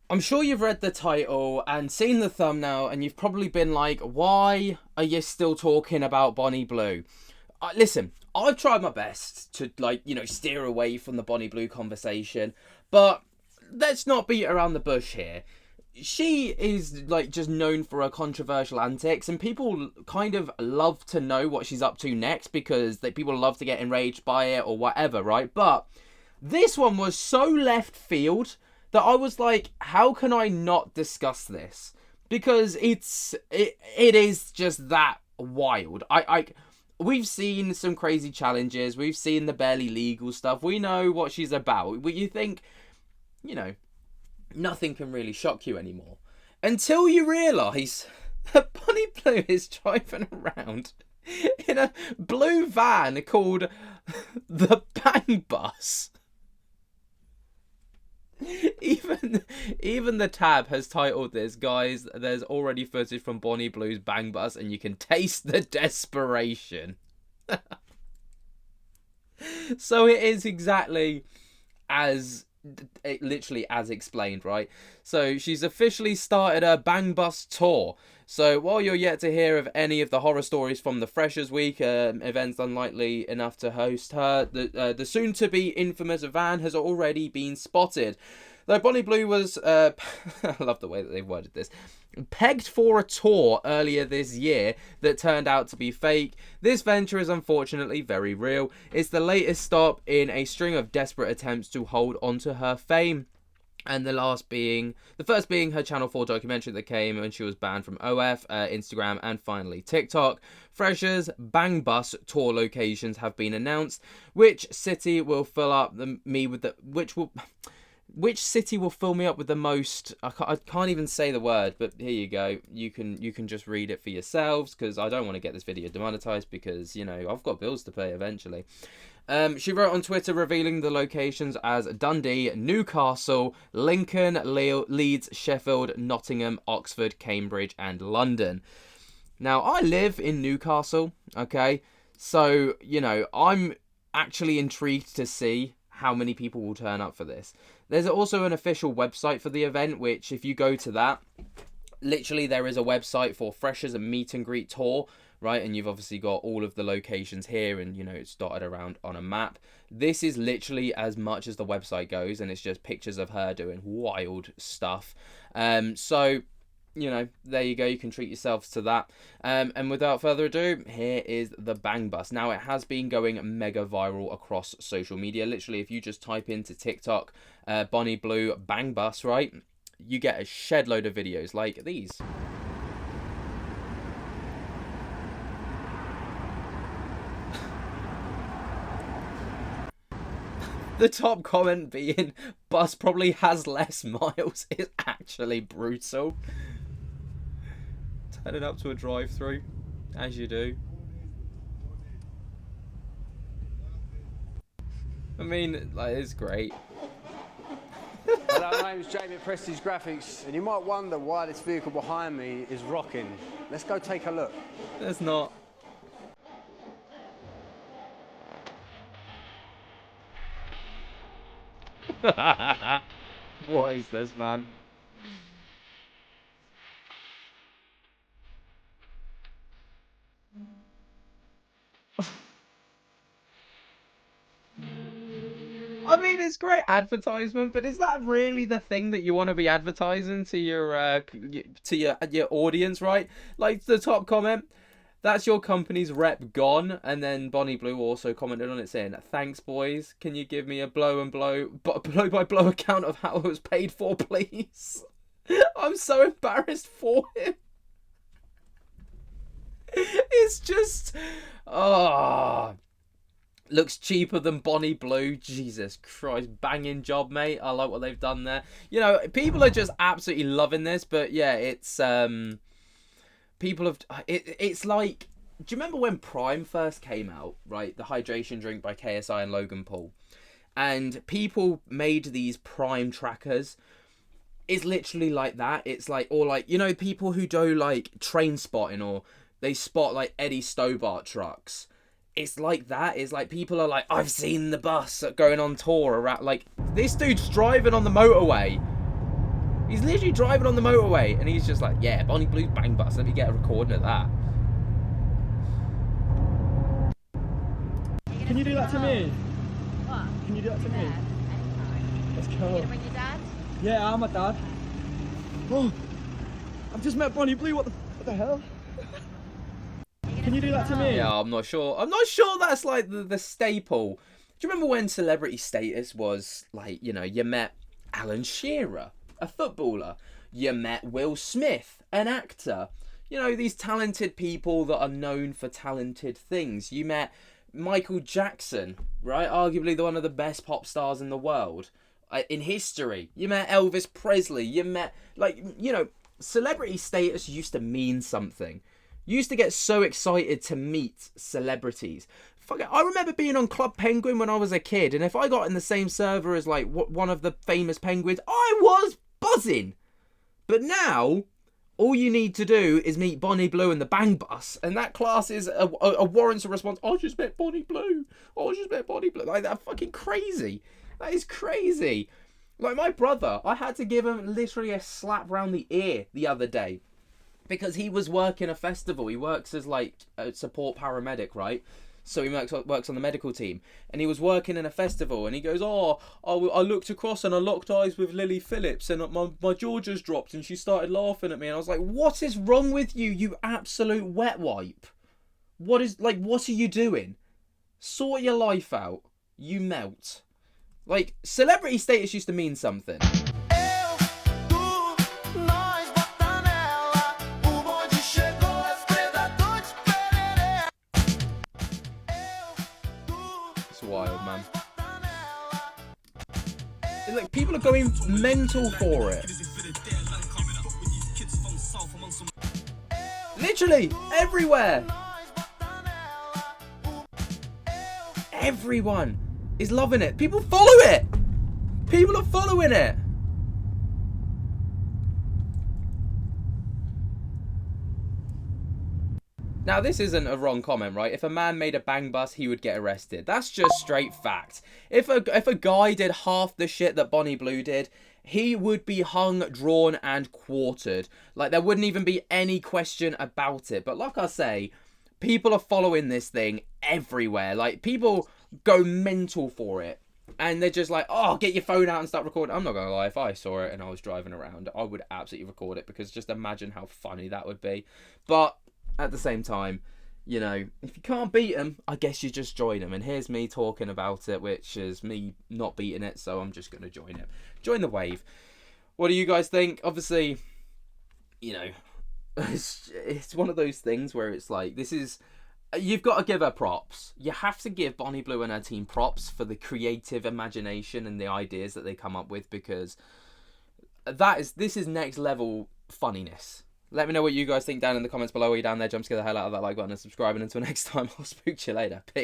I'm sure you've read the title and seen the thumbnail, and you've probably been like, why are you still talking about Bonnie Blue? Listen, I've tried my best to, like, steer away from the Bonnie Blue conversation, but let's not beat around the bush here. She is, like, just known for her controversial antics, and people kind of love to know what she's up to next because people love to get enraged by it or whatever, right? But this one was so left field that I was like, how can I not discuss this? Because it is just that wild. We've seen some crazy challenges. We've seen the barely legal stuff. We know what she's about. You think, you know, nothing can really shock you anymore until you realise that Bonnie Blue is driving around in a blue van called the Bang Bus. Even the tab has titled this, guys, there's already footage from Bonnie Blue's Bang Bus and you can taste the desperation. So it is exactly as literally as explained, right? So she's officially started her Bang Bus tour. So while you're yet to hear of any of the horror stories from the Freshers Week, events unlikely enough to host her, the soon-to-be infamous van has already been spotted. Though Bonnie Blue was, I love the way that they've worded this, pegged for a tour earlier this year that turned out to be fake, this venture is unfortunately very real. It's the latest stop in a string of desperate attempts to hold onto her fame. And the first being her Channel 4 documentary that came when she was banned from OF, Instagram, and finally TikTok. Freshers' Bang Bus tour locations have been announced. Which city will fill me with the which city will fill me up with the most? I can't even say the word, but here you go. You can just read it for yourselves because I don't want to get this video demonetized because I've got bills to pay eventually. She wrote on Twitter revealing the locations as Dundee, Newcastle, Lincoln, Leeds, Sheffield, Nottingham, Oxford, Cambridge, and London. Now, I live in Newcastle, okay? So, I'm actually intrigued to see how many people will turn up for this. There's also an official website for the event, which if you go to that, literally there is a website for Freshers and Meet and Greet Tour, right? And you've obviously got all of the locations here and, it's dotted around on a map. This is literally as much as the website goes, and it's just pictures of her doing wild stuff. So, there you go. You can treat yourselves to that. And without further ado, here is the Bang Bus. Now, it has been going mega viral across social media. Literally, if you just type into TikTok, Bonnie Blue Bang Bus, right? You get a shed load of videos like these. The top comment being, bus probably has less miles, is actually brutal. Turn it up to a drive-through, as you do. I mean, it's great. Hello, my name's Jamie at Prestige Graphics, and you might wonder why this vehicle behind me is rocking. Let's go take a look. There's not. What is this, man? I mean, it's great advertisement, but is that really the thing that you want to be advertising to your audience, right? Like the top comment, that's your company's rep gone, and then Bonnie Blue also commented on it saying, "Thanks, boys. Can you give me a blow by blow account of how it was paid for, please?" I'm so embarrassed for him. It's just, oh. Looks cheaper than Bonnie Blue. Jesus Christ, banging job, mate. I like what they've done there. People are just absolutely loving this. But yeah, it's people have. It's like, do you remember when Prime first came out? Right, the hydration drink by KSI and Logan Paul, and people made these Prime trackers. It's literally like that. It's like, or like, people who do like train spotting, or they spot like Eddie Stobart trucks. It's like that. It's like people are like, I've seen the bus going on tour around. Like, this dude's driving on the motorway He's literally driving on the motorway, and he's just like, yeah, Bonnie Blue's Bang Bus. Let me get a recording of that. Can you do that to me? What? Can you do that to me? Anytime. Let's You go. gonna bring your dad? Yeah, I'm a dad. Oh, I've just met Bonnie Blue. What the hell? Can you do that to me? Yeah, I'm not sure. I'm not sure that's like the staple. Do you remember when celebrity status was like, you know, you met Alan Shearer, a footballer. You met Will Smith, an actor. You know, these talented people that are known for talented things. You met Michael Jackson, right? Arguably one of the best pop stars in the world. In history. You met Elvis Presley. You met, like, you know, celebrity status used to mean something. You used to get so excited to meet celebrities. Fuck it, I remember being on Club Penguin when I was a kid, and if I got in the same server as, like, one of the famous penguins, I was buzzing. But now, all you need to do is meet Bonnie Blue and the Bang Bus, and that class is a warrants a response. I just met Bonnie Blue. I just met Bonnie Blue. Like, that's fucking crazy. That is crazy. Like, my brother, I had to give him literally a slap round the ear the other day because he was working a festival. He works as, like, a support paramedic, right? So he works on the medical team, and he was working in a festival, and he goes, I looked across and I locked eyes with Lily Phillips, and my jaw just dropped, and she started laughing at me, and I was like, what is wrong with you, you absolute wet wipe? What are you doing? Sort your life out. You melt. Like, celebrity status used to mean something. It's wild, man. Like, people are going mental for it. Literally, everywhere. Everyone is loving it. People follow it. People are following it. Now, this isn't a wrong comment, right? If a man made a bang bus, he would get arrested. That's just straight fact. If a guy did half the shit that Bonnie Blue did, he would be hung, drawn, and quartered. Like, there wouldn't even be any question about it. But like I say, people are following this thing everywhere. Like, people go mental for it. And they're just like, oh, get your phone out and start recording. I'm not going to lie, if I saw it and I was driving around, I would absolutely record it, because just imagine how funny that would be. But at the same time, you know, if you can't beat them, I guess you just join them. And here's me talking about it, which is me not beating it, so I'm just going to join it. Join the wave. What do you guys think? Obviously, you know, it's one of those things where it's like, this is... You've got to give her props. You have to give Bonnie Blue and her team props for the creative imagination and the ideas that they come up with, because this is next level funniness. Let me know what you guys think down in the comments below. While you're down there, jump scare the hell out of that like button and subscribe. And until next time, I'll spook you later. Peace.